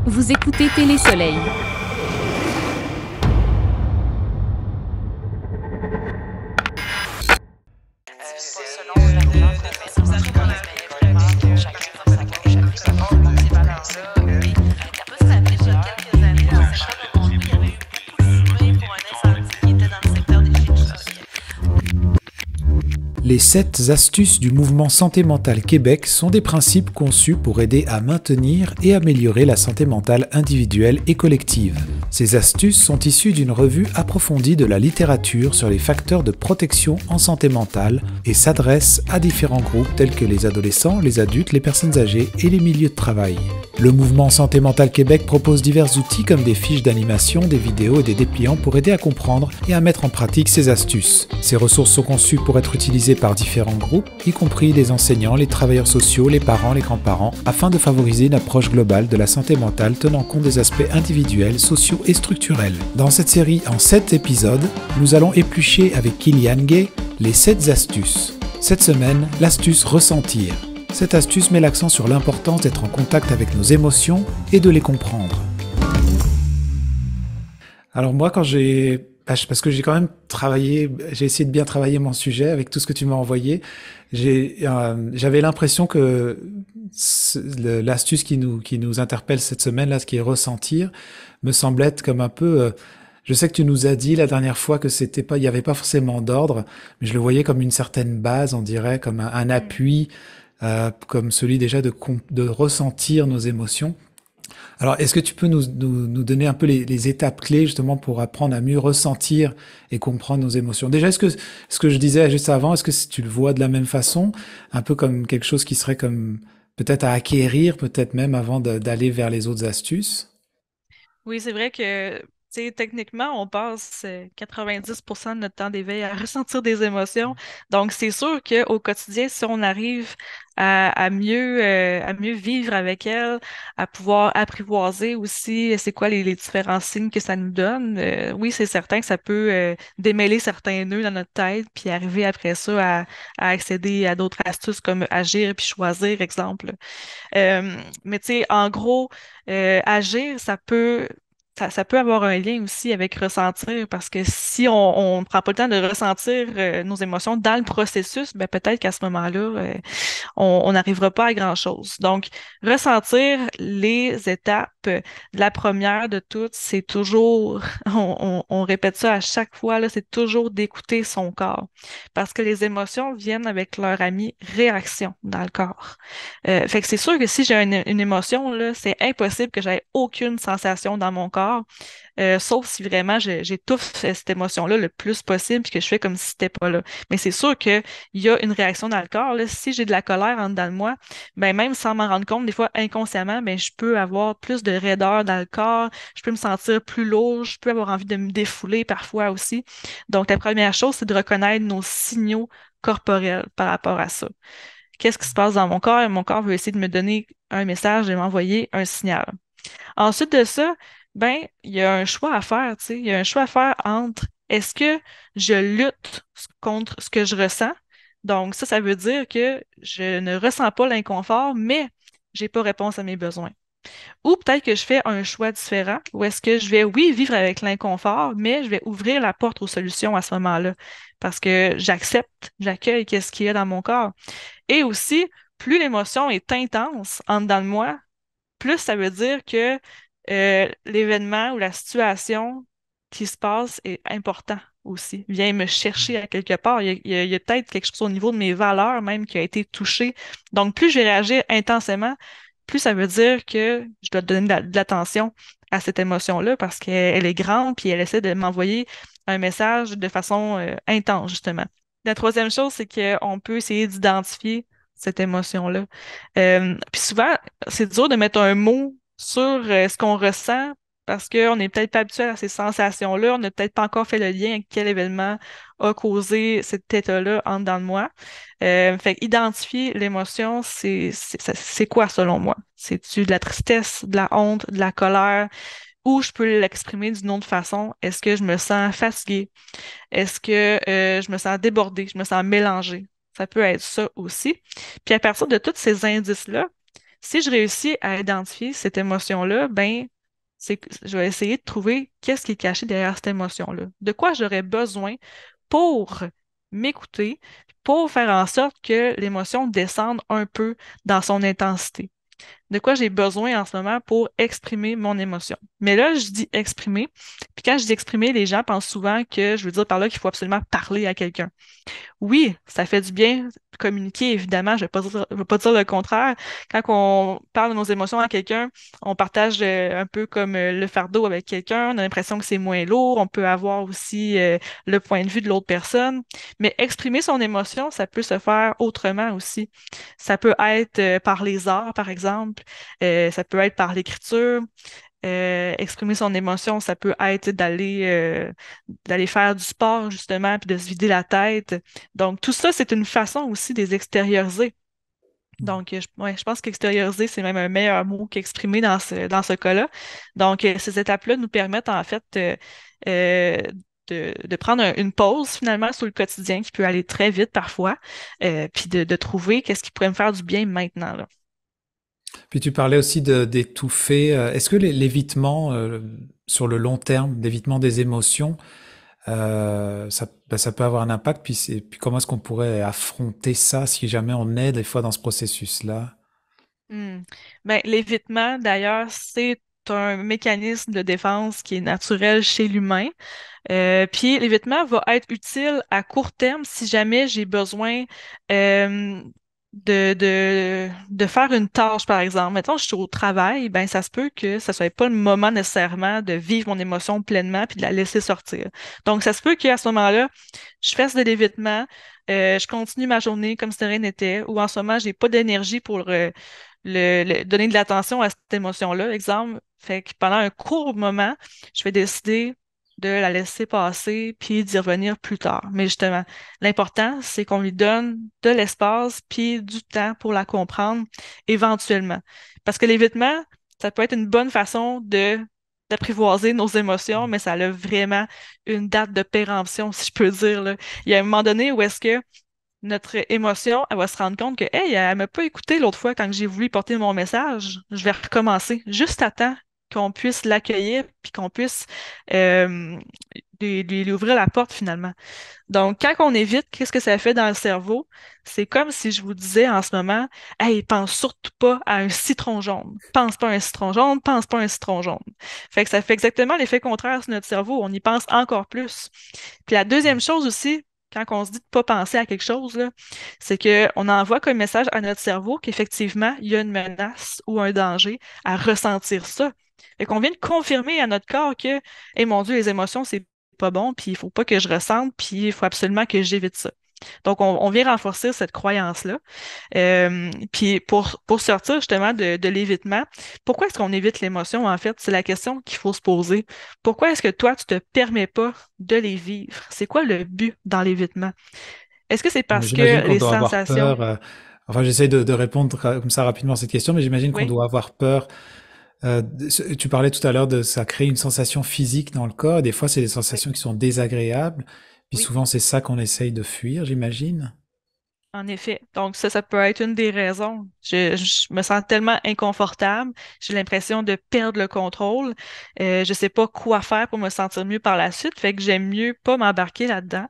Vous écoutez Télé Soleil. Les 7 astuces du mouvement Santé mentale Québec sont des principes conçus pour aider à maintenir et améliorer la santé mentale individuelle et collective. Ces astuces sont issues d'une revue approfondie de la littérature sur les facteurs de protection en santé mentale et s'adressent à différents groupes tels que les adolescents, les adultes, les personnes âgées et les milieux de travail. Le mouvement Santé mentale Québec propose divers outils comme des fiches d'animation, des vidéos et des dépliants pour aider à comprendre et à mettre en pratique ces astuces. Ces ressources sont conçues pour être utilisées par différents groupes, y compris les enseignants, les travailleurs sociaux, les parents, les grands-parents, afin de favoriser une approche globale de la santé mentale tenant compte des aspects individuels, sociaux et structurels. Dans cette série en 7 épisodes, nous allons éplucher avec Kylian Gay les 7 astuces. Cette semaine, l'astuce ressentir. Cette astuce met l'accent sur l'importance d'être en contact avec nos émotions et de les comprendre. Alors moi, parce que j'ai quand même travaillé, j'ai essayé de bien travailler mon sujet avec tout ce que tu m'as envoyé. J'avais l'impression que l'astuce qui nous interpelle cette semaine, là, ce qui est ressentir, me semblait être comme un peu. Je sais que tu nous as dit la dernière fois que il y avait pas forcément d'ordre, mais je le voyais comme une certaine base, on dirait, comme un appui, comme celui déjà de ressentir nos émotions. Alors, est-ce que tu peux nous donner un peu les étapes clés justement pour apprendre à mieux ressentir et comprendre nos émotions? Déjà, est-ce que ce que je disais juste avant, est-ce que tu le vois de la même façon, un peu comme quelque chose qui serait comme peut-être à acquérir, peut-être même avant d'aller vers les autres astuces? Oui, c'est vrai que, tu sais, techniquement, on passe 90% de notre temps d'éveil à ressentir des émotions. Donc, c'est sûr qu'au quotidien, si on arrive à mieux vivre avec elles, à pouvoir apprivoiser aussi c'est quoi les différents signes que ça nous donne, oui, c'est certain que ça peut démêler certains nœuds dans notre tête, puis arriver après ça à accéder à d'autres astuces comme agir puis choisir, exemple. Mais tu sais, en gros, agir, ça peut avoir un lien aussi avec ressentir, parce que si on ne prend pas le temps de ressentir nos émotions dans le processus, ben peut-être qu'à ce moment-là, on n'arrivera pas à grand-chose. Donc, ressentir les étapes, la première de toutes, c'est toujours, on répète ça à chaque fois, là, c'est toujours d'écouter son corps. Parce que les émotions viennent avec leur ami réaction dans le corps. Fait que c'est sûr que si j'ai une émotion, là, c'est impossible que j'aie aucune sensation dans mon corps. Sauf si vraiment j'étouffe cette émotion-là le plus possible puis que je fais comme si c'était pas là. Mais c'est sûr qu'il y a une réaction dans le corps, là. Si j'ai de la colère en dedans de moi, ben même sans m'en rendre compte, des fois inconsciemment, ben je peux avoir plus de raideur dans le corps, je peux me sentir plus lourd, je peux avoir envie de me défouler parfois aussi. Donc la première chose, c'est de reconnaître nos signaux corporels par rapport à ça. Qu'est-ce qui se passe dans mon corps? Et mon corps veut essayer de me donner un message et m'envoyer un signal. Ensuite de ça, ben, il y a un choix à faire, tu sais. Il y a un choix à faire entre est-ce que je lutte contre ce que je ressens? Donc, ça veut dire que je ne ressens pas l'inconfort, mais j'ai pas réponse à mes besoins. Ou peut-être que je fais un choix différent, ou est-ce que je vais, oui, vivre avec l'inconfort, mais je vais ouvrir la porte aux solutions à ce moment-là, parce que j'accepte, j'accueille qu'est-ce qu'il y a dans mon corps. Et aussi, plus l'émotion est intense en dedans de moi, plus ça veut dire que l'événement ou la situation qui se passe est important aussi. Vient me chercher à quelque part. Il y a peut-être quelque chose au niveau de mes valeurs même qui a été touché. Donc, plus je vais réagir intensément, plus ça veut dire que je dois donner de l'attention à cette émotion-là parce qu'elle est grande puis elle essaie de m'envoyer un message de façon intense, justement. La troisième chose, c'est qu'on peut essayer d'identifier cette émotion-là. Puis souvent, c'est dur de mettre un mot sur ce qu'on ressent parce qu'on n'est peut-être pas habitué à ces sensations-là. On n'a peut-être pas encore fait le lien avec quel événement a causé cet état-là en dedans de moi. Fait identifier l'émotion, c'est quoi selon moi? C'est-tu de la tristesse, de la honte, de la colère? Ou je peux l'exprimer d'une autre façon. Est-ce que je me sens fatiguée? Est-ce que je me sens débordée? Je me sens mélangée? Ça peut être ça aussi. Puis à partir de tous ces indices-là, Si je réussis à identifier cette émotion-là, ben, je vais essayer de trouver qu'est-ce qui est caché derrière cette émotion-là. De quoi j'aurais besoin pour m'écouter, pour faire en sorte que l'émotion descende un peu dans son intensité. De quoi j'ai besoin en ce moment pour exprimer mon émotion. Mais là, je dis exprimer. Puis quand je dis exprimer, les gens pensent souvent que je veux dire par là qu'il faut absolument parler à quelqu'un. Oui, ça fait du bien de communiquer, évidemment, je vais pas dire le contraire. Quand on parle de nos émotions à quelqu'un, on partage un peu comme le fardeau avec quelqu'un, on a l'impression que c'est moins lourd, on peut avoir aussi le point de vue de l'autre personne, mais exprimer son émotion, ça peut se faire autrement aussi. Ça peut être par les arts, par exemple, ça peut être par l'écriture. Exprimer son émotion, ça peut être d'aller faire du sport, justement, puis de se vider la tête. Donc, tout ça, c'est une façon aussi de les extérioriser. Donc, ouais, je pense qu'extérioriser, c'est même un meilleur mot qu'exprimer dans ce cas-là. Donc, ces étapes-là nous permettent, en fait, euh, de prendre une pause, finalement, sur le quotidien qui peut aller très vite parfois, puis de trouver qu'est-ce qui pourrait me faire du bien maintenant, là. Puis tu parlais aussi d'étouffer. Est-ce que l'évitement sur le long terme, l'évitement des émotions, ça peut avoir un impact? Puis comment est-ce qu'on pourrait affronter ça si jamais on est des fois dans ce processus-là? Hmm. Ben, l'évitement, d'ailleurs, c'est un mécanisme de défense qui est naturel chez l'humain. Puis l'évitement va être utile à court terme si jamais j'ai besoin euh, de faire une tâche, par exemple. Mettons, je suis au travail, ben ça se peut que ça soit pas le moment nécessairement de vivre mon émotion pleinement puis de la laisser sortir. Donc, ça se peut qu'à ce moment-là, je fasse de l'évitement, je continue ma journée comme si de rien n'était, ou en ce moment, j'ai pas d'énergie pour donner de l'attention à cette émotion-là. Exemple, fait que pendant un court moment, je vais décider de la laisser passer puis d'y revenir plus tard. Mais justement, l'important, c'est qu'on lui donne de l'espace puis du temps pour la comprendre éventuellement. Parce que l'évitement, ça peut être une bonne façon de d'apprivoiser nos émotions, mais ça a vraiment une date de péremption, si je peux dire, là. Il y a un moment donné où est-ce que notre émotion, elle va se rendre compte que, hey, elle m'a pas écouté l'autre fois quand j'ai voulu porter mon message. Je vais recommencer juste à temps qu'on puisse l'accueillir puis qu'on puisse euh, lui ouvrir la porte finalement. Donc, quand on évite, qu'est-ce que ça fait dans le cerveau? C'est comme si je vous disais en ce moment, hey, pense surtout pas à un citron jaune. Pense pas à un citron jaune, pense pas à un citron jaune. Fait que ça fait exactement l'effet contraire sur notre cerveau. On y pense encore plus. Puis la deuxième chose aussi, quand on se dit de pas penser à quelque chose, là, c'est qu'on envoie comme message à notre cerveau qu'effectivement, il y a une menace ou un danger à ressentir ça. Fait qu'on vient de confirmer à notre corps que, eh mon Dieu, les émotions, c'est pas bon, puis il faut pas que je ressente, puis il faut absolument que j'évite ça. Donc, on vient renforcer cette croyance-là. Puis pour sortir justement de l'évitement, pourquoi est-ce qu'on évite l'émotion, en fait? C'est la question qu'il faut se poser. Pourquoi est-ce que toi, tu te permets pas de les vivre? C'est quoi le but dans l'évitement? Est-ce que c'est parce J'imagine que qu'on les doit avoir sensations... peur. Enfin, j'essaie de répondre comme ça rapidement à cette question, mais j'imagine qu'on Oui, doit avoir peur. Tu parlais tout à l'heure de ça crée une sensation physique dans le corps. Des fois, c'est des oui, sensations qui sont désagréables. Puis oui. souvent, c'est ça qu'on essaye de fuir, j'imagine. En effet. Donc ça peut être une des raisons. Je me sens tellement inconfortable. J'ai l'impression de perdre le contrôle. Je sais pas quoi faire pour me sentir mieux par la suite. Fait que j'aime mieux pas m'embarquer là-dedans.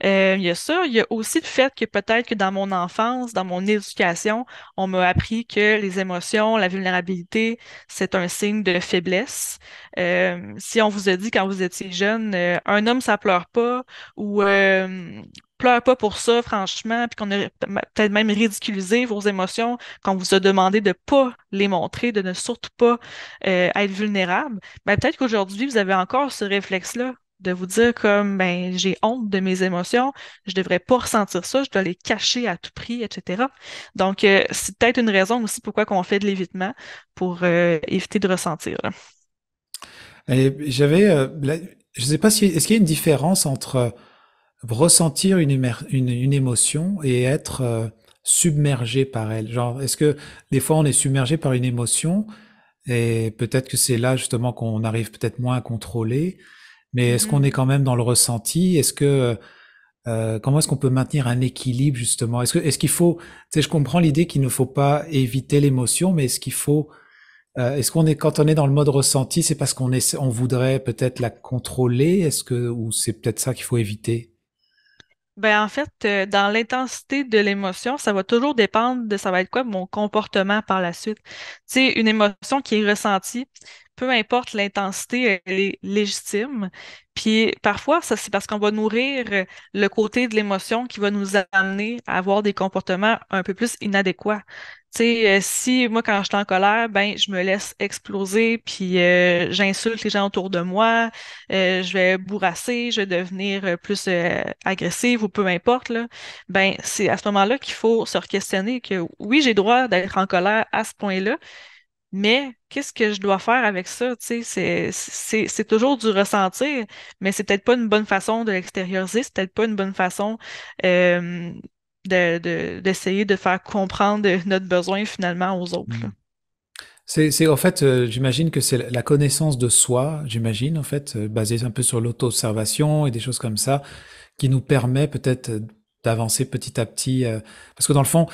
Il y a ça. Il y a aussi le fait que peut-être que dans mon enfance, dans mon éducation, on m'a appris que les émotions, la vulnérabilité, c'est un signe de faiblesse. Si on vous a dit quand vous étiez jeune, un homme, ça pleure pas, ou pleure pas pour ça, franchement, puis qu'on a peut-être même ridiculisé vos émotions, qu'on vous a demandé de pas les montrer, de ne surtout pas être vulnérable, ben peut-être qu'aujourd'hui, vous avez encore ce réflexe-là de vous dire comme ben j'ai honte de mes émotions, je devrais pas ressentir ça, je dois les cacher à tout prix, etc. Donc c'est peut-être une raison aussi pourquoi qu'on fait de l'évitement pour éviter de ressentir, là. Et je sais pas si est-ce qu'il y a une différence entre ressentir une émotion et être submergé par elle. Genre, est-ce que des fois on est submergé par une émotion et peut-être que c'est là justement qu'on arrive peut-être moins à contrôler, mais est-ce qu'on est Mhm. quand même dans le ressenti? Est-ce que Comment est-ce qu'on peut maintenir un équilibre justement? Est-ce qu'il faut, tu sais, je comprends l'idée qu'il ne faut pas éviter l'émotion, mais est-ce qu'il faut, est-ce qu'on est quand on est dans le mode ressenti, c'est parce on voudrait peut-être la contrôler? Est-ce que ou c'est peut-être ça qu'il faut éviter? Ben, en fait, dans l'intensité de l'émotion, ça va toujours dépendre de ça va être quoi mon comportement par la suite. Tu sais, une émotion qui est ressentie, peu importe l'intensité, elle est légitime. Puis parfois, ça, c'est parce qu'on va nourrir le côté de l'émotion qui va nous amener à avoir des comportements un peu plus inadéquats. Tu sais, si moi, quand je suis en colère, ben, je me laisse exploser, puis j'insulte les gens autour de moi, je vais bourrasser, je vais devenir plus agressive ou peu importe, là, ben, c'est à ce moment-là qu'il faut se questionner que oui, j'ai droit d'être en colère à ce point-là, mais qu'est-ce que je dois faire avec ça? Tu sais, c'est toujours du ressentir, mais c'est peut-être pas une bonne façon de l'extérioriser, c'est peut-être pas une bonne façon euh, d'essayer de faire comprendre notre besoin finalement aux autres, là. Hmm. En fait, j'imagine que c'est la connaissance de soi, j'imagine, en fait, basée un peu sur l'auto-observation et des choses comme ça, qui nous permet peut-être d'avancer petit à petit. Parce que dans le fond,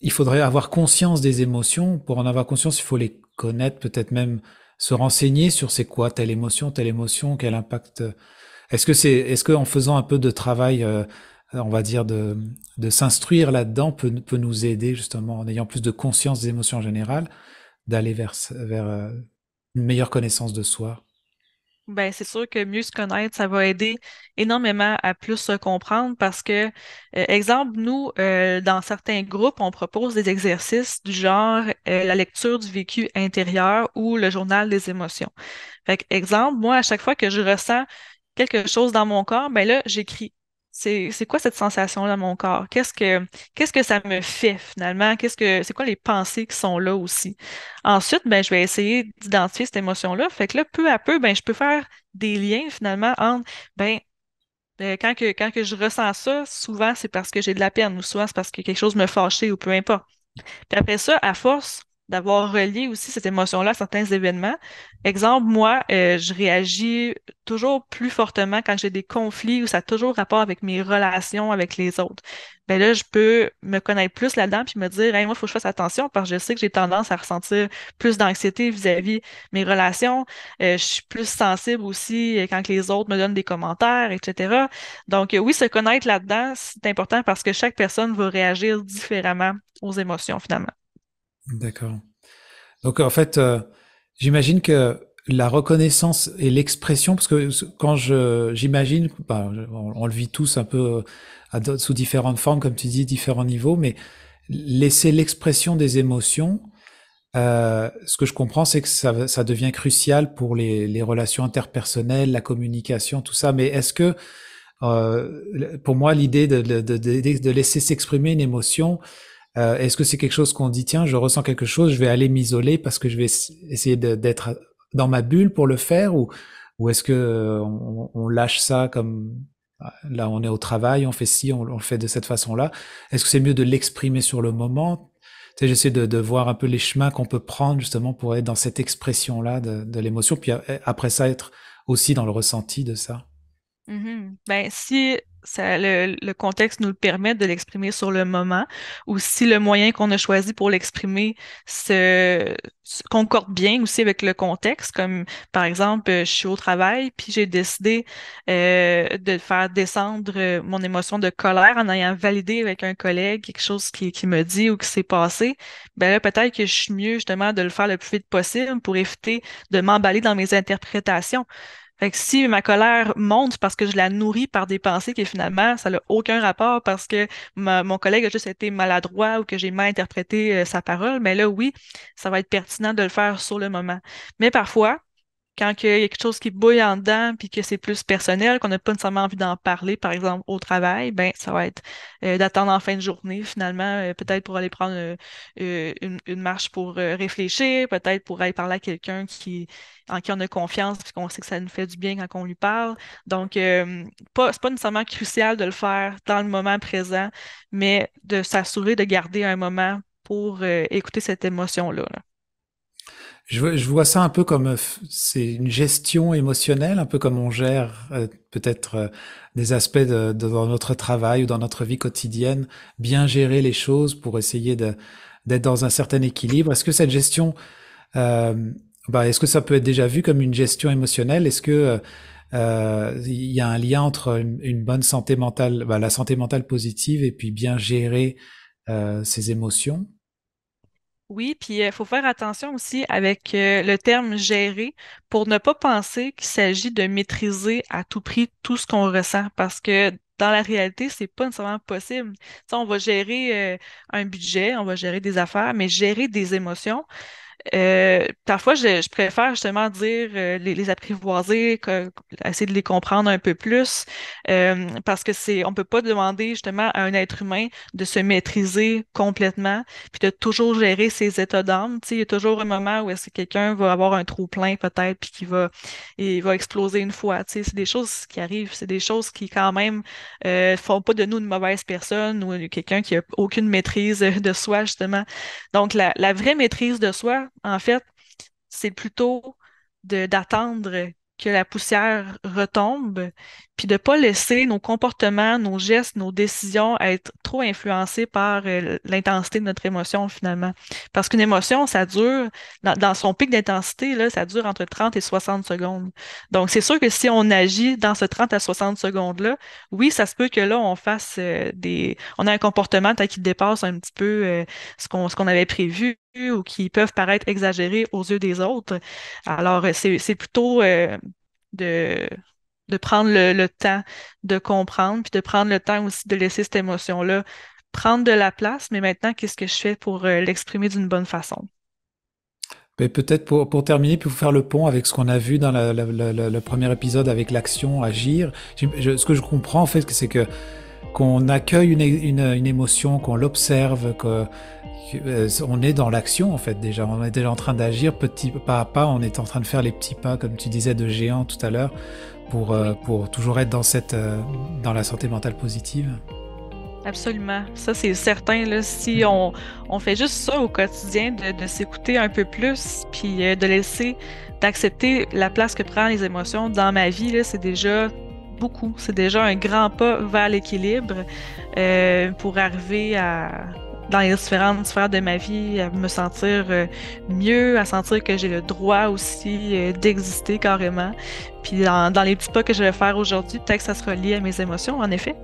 il faudrait avoir conscience des émotions. Pour en avoir conscience, il faut les connaître, peut-être même se renseigner sur c'est quoi telle émotion, quel impact. Est-ce que en faisant un peu de travail, on va dire de s'instruire là-dedans peut nous aider justement en ayant plus de conscience des émotions en général, d'aller vers une meilleure connaissance de soi. Ben, c'est sûr que mieux se connaître, ça va aider énormément à plus se comprendre parce que, exemple, nous, dans certains groupes, on propose des exercices du genre la lecture du vécu intérieur ou le journal des émotions. Fait que, exemple, moi, à chaque fois que je ressens quelque chose dans mon corps, ben là, j'écris. C'est quoi cette sensation dans mon corps? Qu'est-ce que ça me fait finalement? C'est quoi les pensées qui sont là aussi? Ensuite, ben, je vais essayer d'identifier cette émotion-là. Fait que là, peu à peu, ben, je peux faire des liens finalement entre, ben, quand que je ressens ça, souvent c'est parce que j'ai de la peine ou souvent c'est parce que quelque chose me fâchait ou peu importe. Puis après ça, à force d'avoir relié aussi cette émotion-là à certains événements, exemple, moi, je réagis toujours plus fortement quand j'ai des conflits ou ça a toujours rapport avec mes relations avec les autres. Ben là, je peux me connaître plus là-dedans puis me dire, hey, moi, il faut que je fasse attention parce que je sais que j'ai tendance à ressentir plus d'anxiété vis-à-vis mes relations. Je suis plus sensible aussi quand que les autres me donnent des commentaires, etc. Donc, oui, se connaître là-dedans, c'est important parce que chaque personne va réagir différemment aux émotions, finalement. D'accord. Donc en fait, j'imagine que la reconnaissance et l'expression, parce que quand j'imagine, bah, on le vit tous un peu sous différentes formes, comme tu dis, différents niveaux, mais laisser l'expression des émotions, ce que je comprends, c'est que ça devient crucial pour les relations interpersonnelles, la communication, tout ça. Mais est-ce que, pour moi, l'idée de laisser s'exprimer une émotion, est-ce que c'est quelque chose qu'on dit, tiens, je ressens quelque chose, je vais aller m'isoler parce que je vais essayer d'être dans ma bulle pour le faire, ou est-ce que on lâche ça comme là on est au travail, on fait ci, on le fait de cette façon-là. Est-ce que c'est mieux de l'exprimer sur le moment? Tu sais, j'essaie de voir un peu les chemins qu'on peut prendre justement pour être dans cette expression-là de l'émotion, puis après ça être aussi dans le ressenti de ça. Mhm. Ben, si le contexte nous le permet de l'exprimer sur le moment, ou si le moyen qu'on a choisi pour l'exprimer se concorde bien aussi avec le contexte, comme par exemple, je suis au travail, puis j'ai décidé de faire descendre mon émotion de colère en ayant validé avec un collègue quelque chose qui me dit ou qui s'est passé, ben là, peut-être que je suis mieux justement de le faire le plus vite possible pour éviter de m'emballer dans mes interprétations. Fait que si ma colère monte parce que je la nourris par des pensées qui finalement, ça n'a aucun rapport parce que mon collègue a juste été maladroit ou que j'ai mal interprété sa parole, mais là, oui, ça va être pertinent de le faire sur le moment. Mais parfois, quand il y a quelque chose qui bouille en dedans puis que c'est plus personnel, qu'on n'a pas nécessairement envie d'en parler, par exemple au travail, ben ça va être d'attendre en fin de journée finalement, peut-être pour aller prendre une marche pour réfléchir, peut-être pour aller parler à quelqu'un en qui on a confiance puis qu'on sait que ça nous fait du bien quand on lui parle. Donc, c'est pas nécessairement crucial de le faire dans le moment présent, mais de s'assurer de garder un moment pour écouter cette émotion-là, là. Je vois ça un peu comme c'est une gestion émotionnelle, un peu comme on gère peut-être des aspects dans notre travail ou dans notre vie quotidienne, bien gérer les choses pour essayer d'être dans un certain équilibre. Est-ce que cette gestion, euh, est-ce que ça peut être déjà vu comme une gestion émotionnelle? Est-ce que il y a un lien entre une bonne santé mentale, la santé mentale positive et puis bien gérer ses émotions? Oui, puis il faut faire attention aussi avec le terme gérer pour ne pas penser qu'il s'agit de maîtriser à tout prix tout ce qu'on ressent parce que dans la réalité, c'est pas nécessairement possible. Tu sais, on va gérer un budget, on va gérer des affaires, mais gérer des émotions, parfois, je préfère justement dire les apprivoiser, essayer de les comprendre un peu plus, parce que on peut pas demander justement à un être humain de se maîtriser complètement, puis de toujours gérer ses états d'âme. Tu sais, il y a toujours un moment où est-ce que quelqu'un va avoir un trou plein peut-être, puis il va exploser une fois. Tu sais, c'est des choses qui arrivent, c'est des choses qui quand même font pas de nous une mauvaise personne ou quelqu'un qui a aucune maîtrise de soi justement. Donc, la vraie maîtrise de soi, en fait, c'est plutôt d'attendre que la poussière retombe, puis de pas laisser nos comportements, nos gestes, nos décisions être trop influencés par l'intensité de notre émotion finalement. Parce qu'une émotion, ça dure, dans son pic d'intensité, là, ça dure entre 30 et 60 secondes. Donc, c'est sûr que si on agit dans ce 30 à 60 secondes-là, oui, ça se peut que là, on fasse on a un comportement peut-être qui dépasse un petit peu ce qu'on avait prévu ou qui peuvent paraître exagérés aux yeux des autres. Alors, c'est plutôt de, de prendre le temps de comprendre, puis de prendre le temps aussi de laisser cette émotion-là prendre de la place, mais maintenant, qu'est-ce que je fais pour l'exprimer d'une bonne façon? Mais peut-être pour terminer, puis pour faire le pont avec ce qu'on a vu dans le premier épisode avec l'action, agir, ce que je comprends en fait, c'est que qu'on accueille une émotion, qu'on l'observe, on est dans l'action en fait déjà, on est déjà en train d'agir petit pas à pas, on est en train de faire les petits pas, comme tu disais, de géant tout à l'heure, Oui. pour toujours être dans la santé mentale positive. Absolument. Ça, c'est certain, là, si on fait juste ça au quotidien, de s'écouter un peu plus, puis d'accepter la place que prennent les émotions dans ma vie, là, c'est déjà beaucoup. C'est déjà un grand pas vers l'équilibre pour arriver dans les différentes sphères de ma vie, à me sentir mieux, à sentir que j'ai le droit aussi d'exister carrément. Puis dans les petits pas que je vais faire aujourd'hui, peut-être que ça sera lié à mes émotions, en effet.